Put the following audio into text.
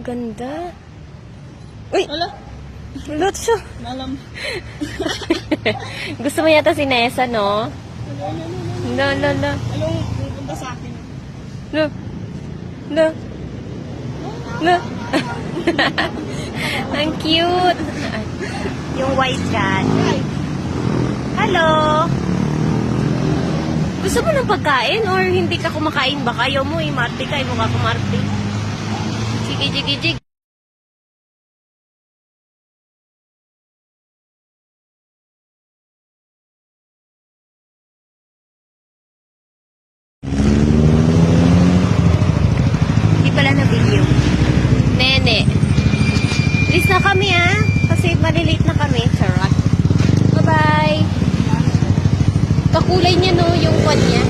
Ganda. Uy! Wala. Lot siya. Malam. Gusto mo yata si Nessa, no? No, no, no. Anong pupunta sa akin? No. No. No. Ang cute. Yung white cat. Hello. Gusto mo ng pagkain or hindi ka kumakain ba? Ayaw mo, marte ka, mo ka kumarte. Sige, sige, sige. Hindi pala na video. Nene. Please na kami kasi malilate na kami. Charot. Bye-bye. Kakulay niya no, yung kwan niya.